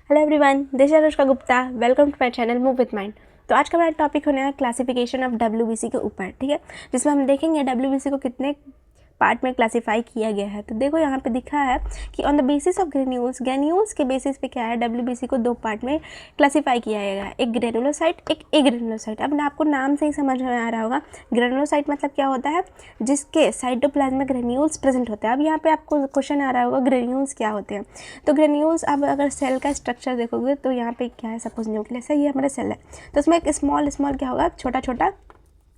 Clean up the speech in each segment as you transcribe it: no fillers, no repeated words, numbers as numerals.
Hello everyone, this is Anushka Gupta. Welcome to my channel move with mind. तो आज का हमारा टॉपिक होने है क्लासिफिकेशन ऑफ डब्ल्यूबीसी के ऊपर, ठीक है, जिसमें हम देखेंगे डब्ल्यूबीसी को कितने पार्ट में क्लासीफाई किया गया है। तो देखो यहाँ पे दिखा है कि on the basis of granules के बेसिस पे क्या है, डब्ल्यूबीसी को दो पार्ट में क्लासीफाई किया गया है, एक ग्रेनुलोसाइट, एक एग्रेनुलोसाइट। अब आपको नाम से ही समझ में आ रहा होगा, ग्रेनुलोसाइट मतलब क्या होता है, जिसके साइटोप्लाज्म ग्रेन्यूल्स प्रेजेंट होते हैं। अब यहाँ पे आपको क्वेश्चन आ रहा होगा ग्रेन्यूल्स क्या होते हैं। तो ग्रेन्यूल्स, अब अगर सेल का स्ट्रक्चर देखोगे तो यहाँ पे क्या है, सपोज न्यूक्लियस है, ये हमारा सेल है, तो उसमें एक स्मॉल क्या होगा, छोटा छोटा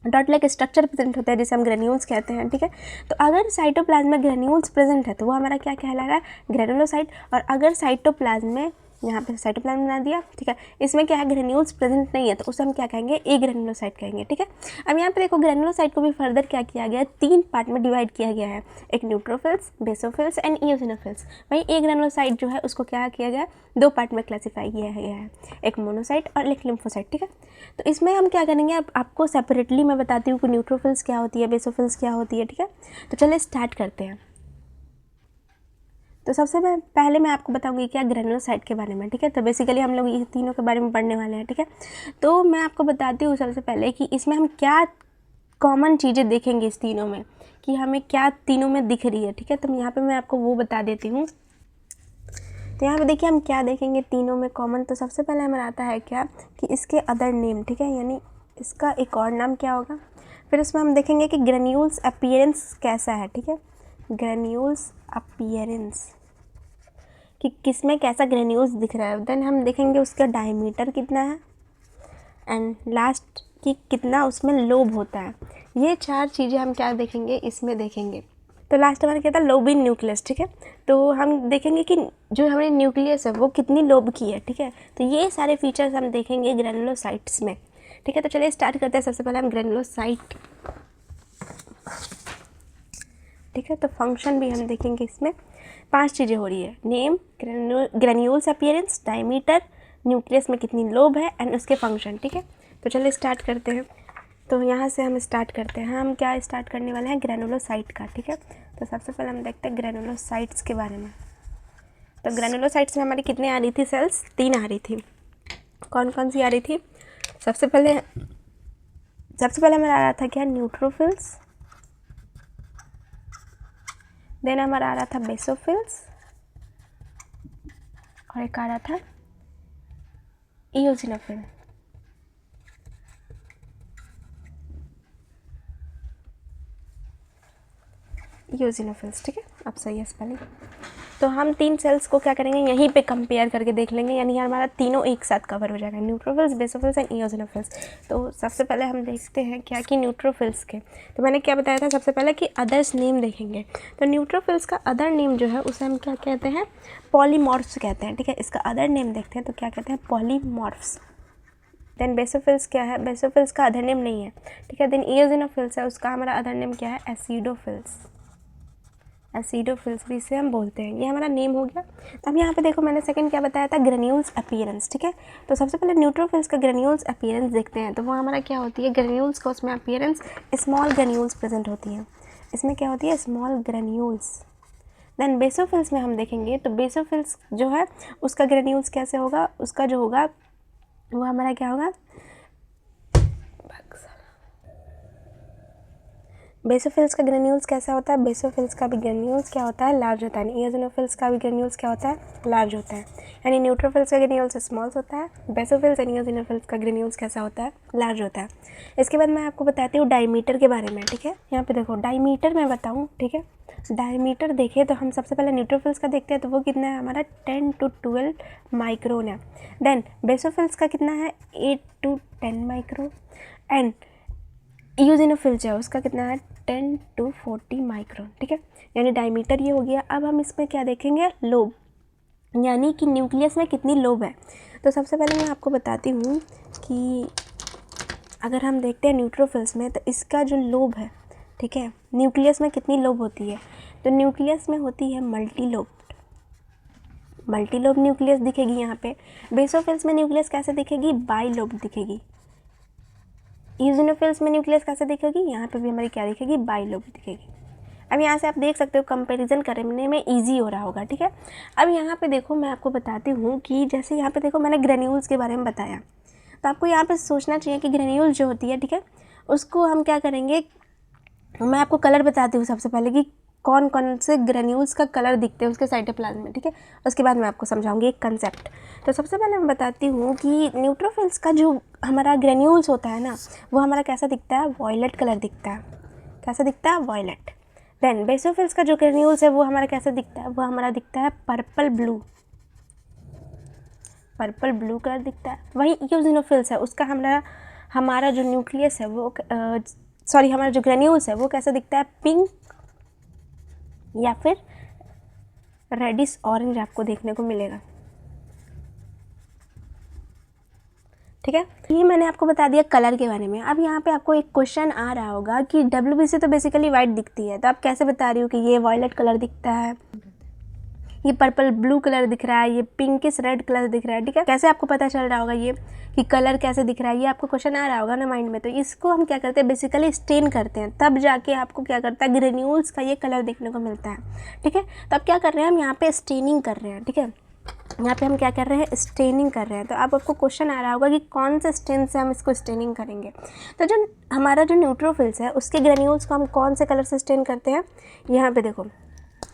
डॉट लाइक स्ट्रक्चर प्रेजेंट होता है जिसे हम ग्रेन्यूल्स कहते हैं, ठीक है। तो अगर साइटोप्लाज्म में ग्रेन्यूल्स प्रेजेंट है तो वो हमारा क्या कहलाएगा, ग्रेनुलोसाइट। और अगर साइटोप्लाज्म में, यहाँ पे साइटोप्लाज्म बना दिया, ठीक है, इसमें क्या है, ग्रेन्यूल्स प्रेजेंट नहीं है, तो उसे हम क्या कहेंगे, ए ग्रेनुलोसाइट कहेंगे, ठीक है। अब यहाँ पे देखो ग्रेनुलोसाइट को भी फर्दर क्या किया गया है, तीन पार्ट में डिवाइड किया गया है, एक न्यूट्रोफिल्स, बेसोफिल्स एंड इओसिनोफिल्स। वहीं ए ग्रेनुलोसाइट जो है उसको क्या किया गया है, दो पार्ट में क्लासीफाई किया गया है, एक मोनोसाइट और एक लिम्फोसाइट, ठीक है। तो इसमें हम क्या करेंगे, अब आपको सेपरेटली मैं बताती हूँ कि न्यूट्रोफिल्स क्या होती है, बेसोफिल्स क्या होती है, ठीक है। तो चलिए स्टार्ट करते हैं। तो सबसे पहले मैं आपको बताऊंगी क्या, ग्रेनुलोसाइट के बारे में, ठीक है। तो बेसिकली हम लोग ये तीनों के बारे में पढ़ने वाले हैं, ठीक है। तो मैं आपको बताती हूँ सबसे पहले कि इसमें हम क्या कॉमन चीज़ें देखेंगे इस तीनों में, कि हमें क्या तीनों में दिख रही है, ठीक है। तो यहाँ पे मैं आपको वो बता देती हूँ। तो यहाँ पे देखिए हम क्या देखेंगे तीनों में कॉमन। तो सबसे पहले हमारा आता है क्या, कि इसके अदर नेम, ठीक है, यानी इसका एक और नाम क्या होगा। फिर उसमें हम देखेंगे कि ग्रेन्यूल्स अपीयरेंस कैसा है, ठीक है, ग्रेन्यूल्स अपीयरेंस, कि किस में कैसा ग्रेन्यूल्स दिख रहा है। देन हम देखेंगे उसका डायमीटर कितना है, एंड लास्ट कि कितना उसमें लोब होता है। ये चार चीज़ें हम क्या देखेंगे, इसमें देखेंगे। तो लास्ट हमारा क्या था, लोबिन न्यूक्लियस, ठीक है। तो हम देखेंगे कि जो हमारी न्यूक्लियस है वो कितनी लोब की है, ठीक है। तो ये सारे फीचर्स हम देखेंगे ग्रेनुलोसाइट्स में, ठीक है। तो चलिए स्टार्ट करते हैं। सबसे पहले हम ग्रेनुलोसाइट, ठीक है। तो फंक्शन भी हम देखेंगे, इसमें पांच चीज़ें हो रही है, name, granules appearance, diameter, nucleus में कितनी लोब है, एंड उसके फंक्शन, ठीक है। तो चलिए स्टार्ट करते हैं। तो यहाँ से हम स्टार्ट करते हैं। हम क्या स्टार्ट करने वाले हैं, ग्रेनुलोसाइट का, ठीक है। तो सबसे पहले हम देखते हैं ग्रेनुलोसाइट्स के बारे में। तो ग्रेनुलोसाइट्स में हमारी कितनी आ रही थी सेल्स, तीन आ रही थी। कौन कौन सी आ रही थी, सबसे पहले हमारा आ रहा था क्या, न्यूट्रोफिल्स। देन हमारा आ रहा था बेसोफिल्स, और एक आ रहा था इओसिनोफिल। इओसिनोफिल्स, ठीक है। अब सही है स्पेलिंग। तो हम तीन सेल्स को क्या करेंगे, यहीं पे कंपेयर करके देख लेंगे, यानी हमारा तीनों एक साथ कवर हो जाएगा, न्यूट्रोफिल्स, बेसोफिल्स एंड इओसिनोफिल्स। तो सबसे पहले हम देखते हैं क्या, कि न्यूट्रोफिल्स के, तो मैंने क्या बताया था सबसे पहले, कि अदर्स नेम देखेंगे। तो न्यूट्रोफिल्स का अदर नेम जो है उसे हम क्या कहते हैं, पॉलीमॉर्फ्स कहते हैं, ठीक है। इसका अदर नेम देखते हैं तो क्या कहते हैं, पॉलीमॉर्फ्स। देन बेसोफिल्स क्या है, बेसोफिल्स का अदर नेम नहीं है, ठीक है। देन इओसिनोफिल्स है, उसका हमारा अदर नेम क्या है, एसिडोफिल्स। एसिडोफिल्स भी इसे हम बोलते हैं। ये हमारा नेम हो गया। तो अब यहाँ पे देखो मैंने सेकंड क्या बताया था, ग्रेन्यूल्स अपीयरेंस, ठीक है। तो सबसे पहले न्यूट्रोफिल्स का ग्रेन्यूल्स अपीयरेंस देखते हैं। तो वो हमारा क्या होती है, ग्रेन्यूल्स का उसमें अपीयरेंस, स्मॉल ग्रेन्यूल्स प्रेजेंट होती हैं। इसमें क्या होती है, स्मॉल ग्रेन्यूल्स। देन बेसोफिल्स में हम देखेंगे तो बेसोफिल्स जो है उसका ग्रेन्यूल्स कैसे होगा, उसका जो होगा वो हमारा क्या होगा, बेसोफिल्स का ग्रेन्यूल्स कैसा होता है, बेसोफिल्स का भी ग्रेन्यूल्स क्या होता है, लार्ज होता है। इओसिनोफिल्स का भी ग्रेन्यूल्स क्या होता है, लार्ज होता है। यानी न्यूट्रोफिल्स का ग्रेन्यूल्स स्मॉल होता है, बेसोफिल्स एंड इओसिनोफिल्स का ग्रेन्यूल्स कैसा होता है, लार्ज होता है। इसके बाद मैं आपको बताती हूँ डायमीटर के बारे में, ठीक है। यहाँ पे देखो डायमीटर मैं बताऊँ, ठीक है। डायमीटर देखें तो हम सबसे पहले न्यूट्रोफिल्स का देखते हैं, तो वो कितना है हमारा, 10 to 12 माइक्रोन है। देन बेसोफिल्स का कितना है, 8 to 10 माइक्रो। एंड इओसिनोफिल्स है उसका कितना है, 10 to 40 माइक्रोन, ठीक है। यानी डायमीटर ये हो गया। अब हम इसमें क्या देखेंगे, लोब, यानी कि न्यूक्लियस में कितनी लोब है। तो सबसे पहले मैं आपको बताती हूँ कि अगर हम देखते हैं न्यूट्रोफिल्स में, तो इसका जो लोब है, ठीक है, न्यूक्लियस में कितनी लोब होती है, तो न्यूक्लियस में होती है मल्टीलोब न्यूक्लियस दिखेगी यहाँ पे। बेसोफिल्स में न्यूक्लियस कैसे दिखेगी, बाइलोब दिखेगी। इओसिनोफिल्स में न्यूक्लियस कैसे दिखेगी, यहाँ पे भी हमारी क्या दिखेगी, बाइलोब दिखेगी। अब यहाँ से आप देख सकते हो कंपैरिजन करने में इजी हो रहा होगा, ठीक है। अब यहाँ पे देखो मैं आपको बताती हूँ कि जैसे यहाँ पे देखो मैंने ग्रेन्यूल्स के बारे में बताया, तो आपको यहाँ पे सोचना चाहिए कि ग्रेन्यूल जो होती है, ठीक है, उसको हम क्या करेंगे, मैं आपको कलर बताती हूँ सबसे पहले कि कौन कौन से ग्रेन्यूल्स का कलर दिखते हैं उसके साइटोप्लाज्म में, ठीक है। उसके बाद मैं आपको समझाऊंगी एक कंसेप्ट। तो सबसे पहले मैं बताती हूँ कि न्यूट्रोफिल्स का जो हमारा ग्रेन्यूल्स होता है ना, वो हमारा कैसा दिखता है, वॉयलेट कलर दिखता है। कैसा दिखता है, वॉयलेट। देन बेसोफिल्स का जो ग्रेन्यूल्स है वो हमारा कैसा दिखता है, वो हमारा दिखता है purple blue, purple blue colour दिखता है। वहीं ईओसिनोफिल्स है उसका हमारा जो न्यूक्लियस है वो हमारा जो ग्रेन्यूल्स है वो कैसा दिखता है, पिंक या फिर रेडिश ऑरेंज आपको देखने को मिलेगा, ठीक है। ये मैंने आपको बता दिया कलर के बारे में। अब यहाँ पे आपको एक क्वेश्चन आ रहा होगा कि WBC तो बेसिकली वाइट दिखती है, तो आप कैसे बता रही हो कि ये वॉयलेट कलर दिखता है, ये पर्पल ब्लू कलर दिख रहा है, ये पिंकिश रेड कलर दिख रहा है, ठीक है। कैसे आपको पता चल रहा होगा ये कि कलर कैसे दिख रहा है, ये आपको क्वेश्चन आ रहा होगा ना माइंड में। तो इसको हम क्या करते हैं, बेसिकली स्टेन करते हैं, तब जाके आपको क्या करता है, ग्रेन्यूल्स का ये कलर देखने को मिलता है, ठीक है। तो अब क्या कर रहे हैं हम, यहाँ पे स्टेनिंग कर रहे हैं, ठीक है। यहाँ पे हम क्या कर रहे हैं, स्टेनिंग कर रहे हैं। तो अब आपको क्वेश्चन आ रहा होगा कि कौन से स्टेन से हम इसको स्टेनिंग करेंगे। तो जो हमारा जो न्यूट्रोफिल्स है उसके ग्रेन्यूल्स को हम कौन से कलर से स्टेन करते हैं, यहाँ पे देखो।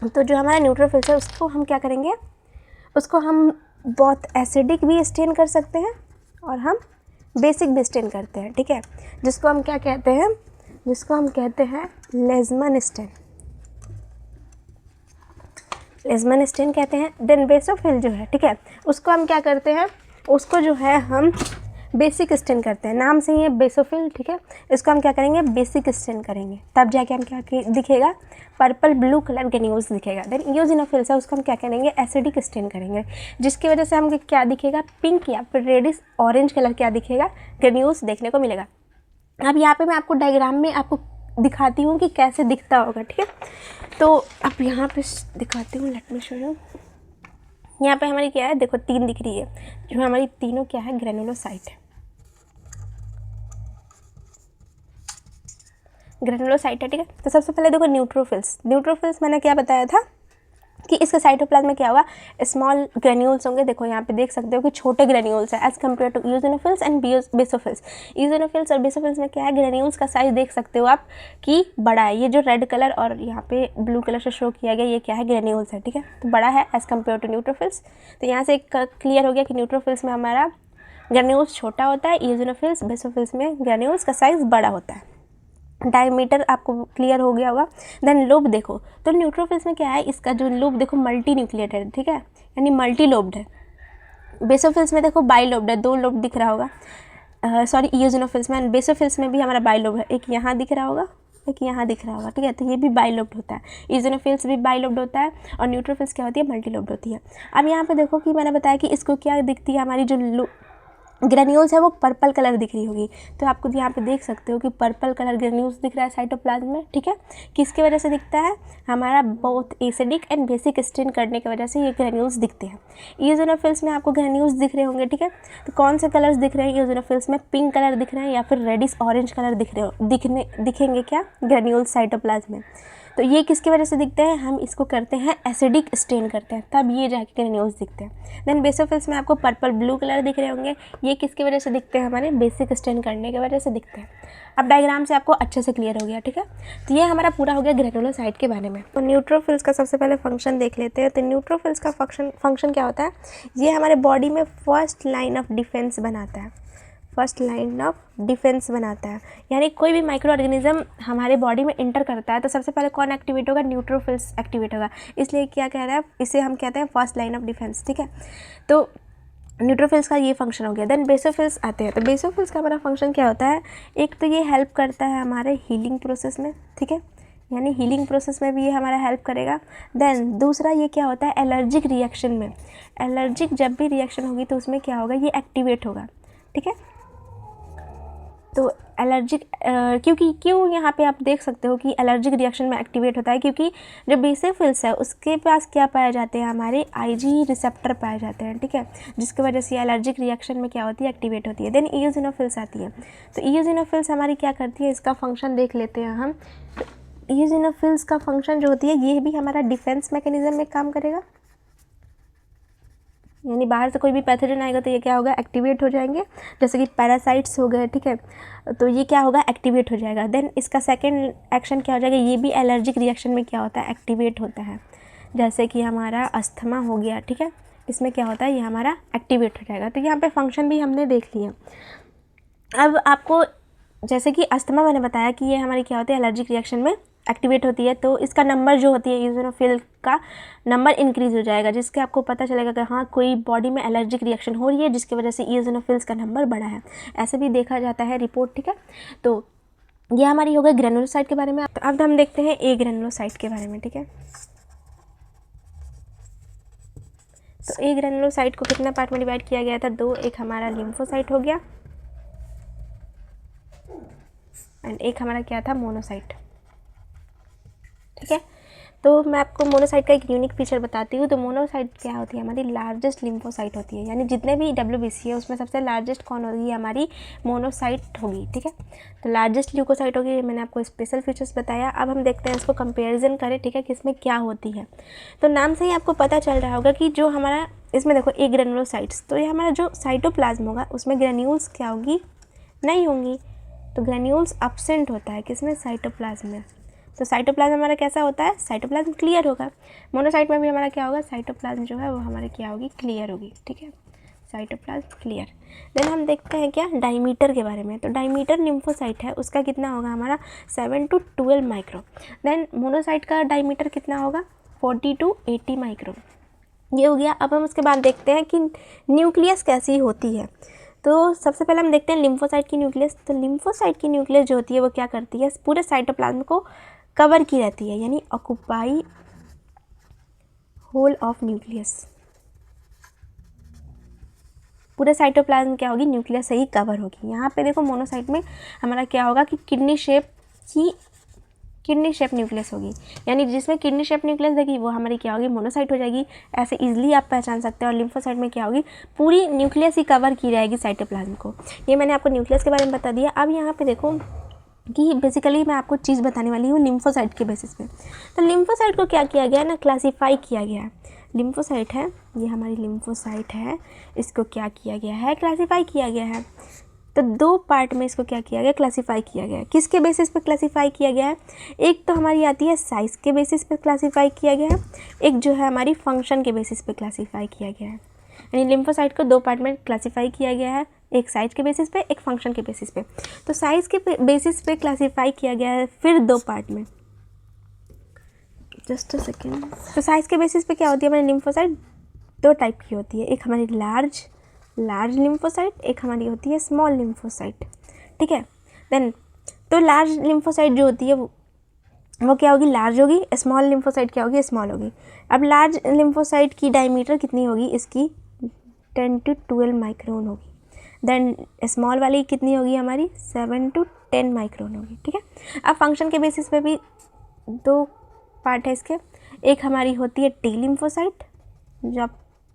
तो जो हमारा न्यूट्रोफिल्स है उसको हम क्या करेंगे, उसको हम बहुत एसिडिक भी स्टेन कर सकते हैं और हम बेसिक भी स्टेन करते हैं, ठीक है। जिसको हम क्या कहते हैं, जिसको हम कहते हैं लेज़मन स्टेन, लेज़मन स्टेन कहते हैं। देन बेसोफिल जो है, ठीक है, उसको हम क्या करते हैं, उसको जो है हम बेसिक स्टेन करते हैं, नाम से ही है बेसोफिल, ठीक है। इसको हम क्या करेंगे, बेसिक स्टेन करेंगे, तब जाके हम क्या दिखेगा, पर्पल ब्लू कलर ग्रेन्यूल्स दिखेगा। देन ईओसिनोफिल्स है उसको हम क्या करेंगे, एसिडिक स्टेन करेंगे, जिसकी वजह से हमको क्या दिखेगा, पिंक या फिर रेडिश ऑरेंज कलर क्या दिखेगा, ग्रेन्यूल्स देखने को मिलेगा। अब यहाँ पे मैं आपको डायग्राम में आपको दिखाती हूँ कि कैसे दिखता होगा, ठीक है। तो अब यहाँ पे दिखाती हूँ, लेट मी शो यू। यहाँ पे हमारी क्या है, देखो 3 दिख रही है, जो हमारी तीनों क्या है, ग्रेनुलोसाइट है, ग्रेनुलोसाइट है, ठीक है। तो सबसे पहले देखो न्यूट्रोफिल्स, न्यूट्रोफिल्स मैंने क्या बताया था कि इसके साइटोप्लाज्म में क्या होगा, स्मॉल ग्रेन्यूल्स होंगे। देखो यहाँ पे देख सकते हो कि छोटे ग्रेन्यूल्स है as compared to eosinophils and basophils. Eosinophils और बेसोफिल्स में क्या है, ग्रेन्यूल्स का साइज देख सकते हो आप कि बड़ा है। ये जो रेड कलर और यहाँ पे ब्लू कलर से शो किया गया, ये क्या है, ग्रेन्यूल्स है, ठीक है। तो बड़ा है एज कम्पेयर टू न्यूट्रोफिल्स। तो यहाँ से क्लियर हो गया कि न्यूट्रोफिल्स में हमारा ग्रेन्यूल्स छोटा होता है, ईओसिनोफिल्स बेसोफिल्स में ग्रेन्यूल्स का साइज बड़ा होता है। डायमीटर आपको क्लियर हो गया होगा। देन लोब देखो, तो न्यूट्रोफिल्स में क्या है, इसका जो लोब देखो मल्टी न्यूक्लिएटेड, ठीक है, यानी मल्टी लोब्ड है। बेसोफिल्स में देखो बाई लोब्ड है, 2 लोब दिख रहा होगा, सॉरी ईओसिनोफिल्स में। बेसोफिल्स में भी हमारा बाई लोब है, एक यहाँ दिख रहा होगा, एक यहाँ दिख रहा होगा, ठीक है। तो ये भी बाई लोब्ड होता है, ईओसिनोफिल्स भी बाई लोब्ड होता है, और न्यूट्रोफिल्स क्या होती है, मल्टी लोब्ड होती है। अब यहाँ पे देखो कि मैंने बताया कि इसको क्या दिखती है, हमारी जो ग्रेन्यूल्स है वो पर्पल कलर दिख रही होगी। तो आपको यहाँ पे देख सकते हो कि पर्पल कलर ग्रेन्यूल्स दिख रहा है साइटोप्लाज्म में, ठीक है। किसकी वजह से दिखता है, हमारा बहुत एसिडिक एंड बेसिक स्टेन करने की वजह से ये ग्रेन्यूल्स दिखते हैं। ईओसिनोफिल्स में आपको ग्रेन्यूल्स दिख रहे होंगे, ठीक है। तो कौन से कलर्स दिख रहे हैं ईओसिनोफिल्स में, पिंक कलर दिख रहे हैं या फिर रेडिश ऑरेंज कलर दिखेंगे क्या, ग्रेन्यूल्स साइटोप्लाज्म में। तो ये किसकी वजह से दिखते हैं, हम इसको करते हैं एसिडिक स्टेन करते हैं, तब ये जाके ग्रेन्यूल्स दिखते हैं। देन बेसोफिल्स में आपको पर्पल ब्लू कलर दिख रहे होंगे, ये किसकी वजह से दिखते हैं, हमारे बेसिक स्टेन करने की वजह से दिखते हैं। अब डायग्राम से आपको अच्छे से क्लियर हो गया, ठीक है। तो ये हमारा पूरा हो गया ग्रेनुलोसाइट के बारे में। तो न्यूट्रोफिल्स का सबसे पहले फंक्शन देख लेते हैं। तो न्यूट्रोफिल्स का फंक्शन क्या होता है, ये हमारे बॉडी में फर्स्ट लाइन ऑफ डिफेंस बनाता है, फर्स्ट लाइन ऑफ डिफेंस बनाता है। यानी कोई भी माइक्रो ऑर्गेनिज्म हमारे बॉडी में इंटर करता है तो सबसे पहले कौन एक्टिवेट होगा, न्यूट्रोफिल्स एक्टिवेट होगा। इसलिए क्या कह रहा है, इसे हम कहते हैं फर्स्ट लाइन ऑफ डिफेंस, ठीक है। तो न्यूट्रोफिल्स का ये फंक्शन हो गया। देन बेसोफिल्स आते हैं। तो बेसोफिल्स का हमारा फंक्शन क्या होता है, एक तो ये हेल्प करता है हमारे हीलिंग प्रोसेस में, ठीक है, यानी हीलिंग प्रोसेस में भी ये हमारा हेल्प करेगा। देन दूसरा ये क्या होता है, एलर्जिक रिएक्शन में, एलर्जिक जब भी रिएक्शन होगी तो उसमें क्या होगा, ये एक्टिवेट होगा, ठीक है। तो एलर्जिक क्यों यहाँ पे आप देख सकते हो कि एलर्जिक रिएक्शन में एक्टिवेट होता है, क्योंकि जो बेसोफिल्स है उसके पास क्या पाए जाते हैं, हमारे आईजी रिसेप्टर पाए जाते हैं, ठीक है, जिसकी वजह से एलर्जिक रिएक्शन में क्या होती है, एक्टिवेट होती है। देन ईओसिनोफिल्स आती है। तो ईओसिनोफिल्स हमारी क्या करती है, इसका फंक्शन देख लेते हैं हम। ईओसिनोफिल्स का फंक्शन जो होती है ये भी हमारा डिफेंस मैकेनिज्म में काम करेगा, यानी बाहर से कोई भी पैथोजन आएगा तो ये क्या होगा, एक्टिवेट हो जाएंगे, जैसे कि पैरासाइट्स हो गए, ठीक है, तो ये क्या होगा, एक्टिवेट हो जाएगा। देन इसका सेकेंड एक्शन क्या हो जाएगा, ये भी एलर्जिक रिएक्शन में क्या होता है, एक्टिवेट होता है, जैसे कि हमारा अस्थमा हो गया, ठीक है, इसमें क्या होता है, ये हमारा एक्टिवेट हो जाएगा। तो यहाँ पे फंक्शन भी हमने देख लिया। अब आपको जैसे कि अस्थमा मैंने बताया कि ये हमारी क्या होती है, एलर्जिक रिएक्शन में एक्टिवेट होती है, तो इसका नंबर जो होती है ईओसिनोफिल का नंबर इंक्रीज़ हो जाएगा, जिसके आपको पता चलेगा कि हाँ कोई बॉडी में एलर्जिक रिएक्शन हो रही है जिसकी वजह से ईओसिनोफिल्स का नंबर बढ़ा है, ऐसे भी देखा जाता है रिपोर्ट, ठीक है। तो ये हमारी हो गई ग्रेनुलोसाइट के बारे में। अब हम देखते हैं ए ग्रेनुलोसाइट के बारे में, ठीक है। तो ए ग्रेनुलोसाइट को कितने पार्ट में डिवाइड किया गया था, 2, एक हमारा लिम्फोसाइट हो गया एंड एक हमारा क्या था, मोनोसाइट, ठीक है। तो मैं आपको मोनोसाइट का एक यूनिक फीचर बताती हूँ। तो मोनोसाइट क्या होती है, हमारी लार्जेस्ट लिम्फोसाइट होती है, यानी जितने भी WBC है उसमें सबसे लार्जेस्ट कौन होगी, हमारी मोनोसाइट होगी, ठीक है। तो लार्जेस्ट ल्यूकोसाइट होगी, मैंने आपको स्पेशल फीचर्स बताया। अब हम देखते हैं इसको कंपेरिजन करें, ठीक है, कि इसमें क्या होती है। तो नाम से ही आपको पता चल रहा होगा कि जो हमारा इसमें देखो ए ग्रेनुलोसाइट्स, तो ये हमारा जो साइटोप्लाज्म होगा उसमें ग्रेन्यूल्स क्या होगी, नहीं होंगी, तो ग्रेन्यूल्स एब्सेंट होता है किसमें, साइटोप्लाज्म में। तो साइटोप्लाज्म हमारा कैसा होता है, साइटोप्लाज्म क्लियर होगा। मोनोसाइट में भी हमारा क्या होगा, साइटोप्लाज्म जो है वो हमारे क्या होगी, क्लियर होगी, ठीक है, साइटोप्लाज्म क्लियर। देन हम देखते हैं क्या, डायमीटर के बारे में। तो डायमीटर लिम्फोसाइट है उसका कितना होगा, हमारा 7 to 12 माइक्रो। देन मोनोसाइट का डायमीटर कितना होगा, 40 to 80 माइक्रो, ये हो गया। अब हम उसके बाद देखते हैं कि न्यूक्लियस कैसी होती है। तो सबसे पहले हम देखते हैं लिम्फोसाइट की न्यूक्लियस। तो लिम्फोसाइट की न्यूक्लियस जो होती है वो क्या करती है, पूरे साइटोप्लाज्म को कवर की रहती है, यानी ऑक्यूपाई होल ऑफ न्यूक्लियस, पूरे साइटोप्लाज्म क्या होगी, न्यूक्लियस से ही कवर होगी। यहाँ पे देखो मोनोसाइट में हमारा क्या होगा कि किडनी शेप न्यूक्लियस होगी, यानी जिसमें किडनी शेप न्यूक्लियस देगी वो हमारी क्या होगी, मोनोसाइट हो जाएगी। ऐसे इजीली आप पहचान सकते हैं। और लिम्फोसाइट में क्या होगी, पूरी न्यूक्लियस ही कवर की रहेगी साइटोप्लाज्म को। ये मैंने आपको न्यूक्लियस के बारे में बता दिया। अब यहाँ पे देखो कि बेसिकली मैं आपको चीज़ बताने वाली हूँ लिम्फोसाइट के बेसिस पे। तो लिम्फोसाइट को क्या किया गया है ना, क्लासीफाई किया गया है। लिम्फोसाइट है, ये हमारी लिम्फोसाइट है, इसको क्या किया गया है, क्लासीफाई किया गया है। तो 2 पार्ट में इसको क्या किया गया, क्लासीफाई किया गया है। किसके बेसिस पे क्लासीफाई किया गया है, एक तो हमारी आती है साइज़ के बेसिस पे क्लासीफाई किया गया है, एक जो है हमारी फंक्शन के बेसिस पे क्लासीफाई किया गया है। यानी लिम्फोसाइट को 2 पार्ट में क्लासीफाई किया गया है, एक साइज के बेसिस पे, एक फंक्शन के बेसिस पे। तो साइज के बेसिस पे क्लासीफाई किया गया है, फिर 2 पार्ट में, जस्ट अ सेकेंड। तो साइज के बेसिस पे क्या होती है हमारी लिम्फोसाइट, 2 टाइप की होती है, एक हमारी लार्ज लिम्फोसाइट, एक हमारी होती है स्मॉल लिम्फोसाइट, ठीक है। देन तो लार्ज लिम्फोसाइट जो होती है वो क्या होगी, लार्ज होगी, स्मॉल लिम्फोसाइट क्या होगी, स्मॉल होगी। अब लार्ज लिम्फोसाइट की डायमीटर कितनी होगी, इसकी 10 to 12 माइक्रोन होगी। देन स्मॉल वाली कितनी होगी हमारी, 7 to 10 माइक्रोन होगी, ठीक है। अब फंक्शन के बेसिस पे भी 2 पार्ट है इसके, एक हमारी होती है टी लिम्फोसाइट जो आप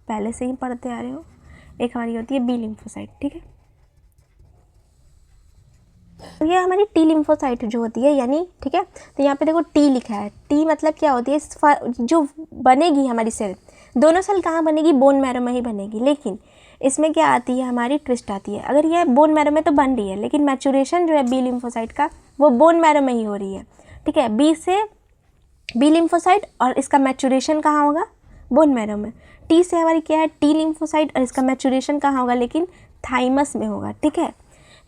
पहले से ही पढ़ते आ रहे हो, एक हमारी होती है बी लिम्फोसाइट, ठीक है। तो ये हमारी टी लिम्फोसाइट जो होती है, यानी ठीक है, तो यहाँ पे देखो टी लिखा है। टी मतलब क्या होती है, जो बनेगी हमारी सेल, दोनों सेल कहाँ बनेगी, बोन मैरो में ही बनेगी। लेकिन इसमें क्या आती है, हमारी ट्विस्ट आती है। अगर ये बोन मैरो में तो बन रही है, लेकिन मैचुरेशन जो है बी लिम्फोसाइट का वो बोन मैरो में ही हो रही है, ठीक है। बी लिम्फोसाइट और इसका मैचुरेशन कहाँ होगा, बोन मैरो में। टी से हमारी क्या है, टी लिम्फोसाइट, और इसका मैचुरेशन कहाँ होगा, लेकिन थाइमस में होगा, ठीक है।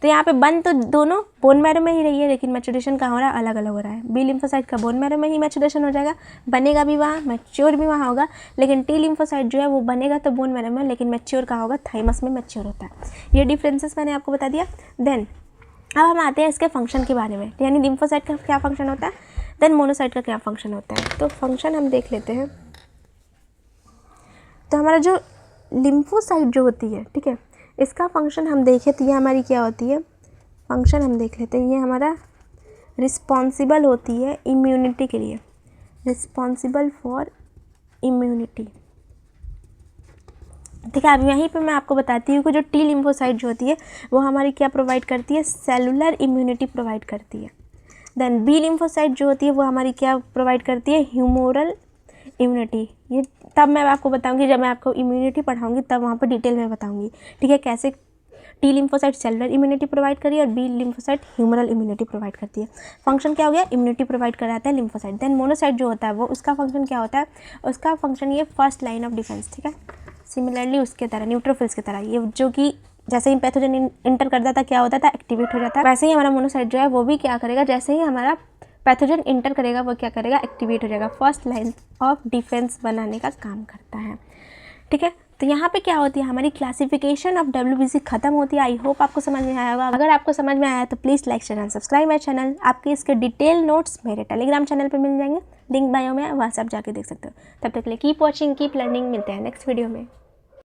तो यहाँ पे बन तो दोनों बोन मैरो में ही रही है, लेकिन मैचुरेशन कहाँ हो रहा है, अलग अलग हो रहा है। बी लिम्फोसाइट का बोन मैरो में ही मैचुरेशन हो जाएगा, बनेगा भी वहाँ, मैच्योर भी वहाँ होगा। लेकिन टी लिम्फोसाइट जो है वो बनेगा तो बोन मैरो में, लेकिन मैच्योर कहाँ होगा, थाइमस में मैच्योर होता है। ये डिफरेंसेस मैंने आपको बता दिया। देन अब हम आते हैं इसके फंक्शन के बारे में, यानी लिम्फोसाइट का क्या फंक्शन होता है, देन मोनोसाइट का क्या फंक्शन होता है। तो फंक्शन हम देख लेते हैं। तो हमारा जो लिम्फोसाइट जो होती है, ठीक है, इसका फंक्शन हम देखें तो ये हमारी क्या होती है, फंक्शन हम देख लेते हैं। ये हमारा रिस्पॉन्सिबल होती है इम्यूनिटी के लिए, रिस्पॉन्सिबल फॉर इम्यूनिटी, ठीक है। अब यहीं पे मैं आपको बताती हूँ कि जो टी लिम्फोसाइट जो होती है वो हमारी क्या प्रोवाइड करती है, सेलुलर इम्यूनिटी प्रोवाइड करती है। देन बी लिम्फोसाइट जो होती है वो हमारी क्या प्रोवाइड करती है, ह्यूमोरल इम्यूनिटी। ये तब मैं आपको बताऊंगी जब मैं आपको इम्यूनिटी पढ़ाऊंगी, तब वहाँ पर डिटेल में बताऊंगी, ठीक है, कैसे T lymphocyte cellular immunity provide करी है और B lymphocyte humoral immunity provide करती है। फंक्शन क्या हो गया, इम्यूनिटी प्रोवाइड कराता है लिम्फोसाइट। देन मोनोसाइट जो होता है वो उसका फंक्शन क्या होता है, उसका फंक्शन ये फर्स्ट लाइन ऑफ डिफेंस, ठीक है। सिमिलरली उसके तरह न्यूट्रोफिल्स की तरह ये जो कि जैसे ही पैथोजन इंटर करता था क्या होता था, एक्टिवेट हो जाता है, वैसे ही हमारा मोनोसाइट जो है वो भी क्या करेगा, जैसे ही हमारा पैथोजन इंटर करेगा वो क्या करेगा, एक्टिवेट हो जाएगा, फर्स्ट लाइन ऑफ डिफेंस बनाने का काम करता है, ठीक है। तो यहाँ पे क्या होती है, हमारी क्लासिफिकेशन ऑफ WBC खत्म होती है। आई होप आपको समझ में आया होगा। अगर आपको समझ में आया तो please like share and subscribe my channel. आपके इसके डिटेल नोट्स मेरे टेलीग्राम चैनल पे मिल जाएंगे, लिंक बायो में, वहाँ से आप जाके देख सकते हो। तब तक के लिए कीप वॉचिंग, कीप लर्निंग। मिलते हैं नेक्स्ट वीडियो में।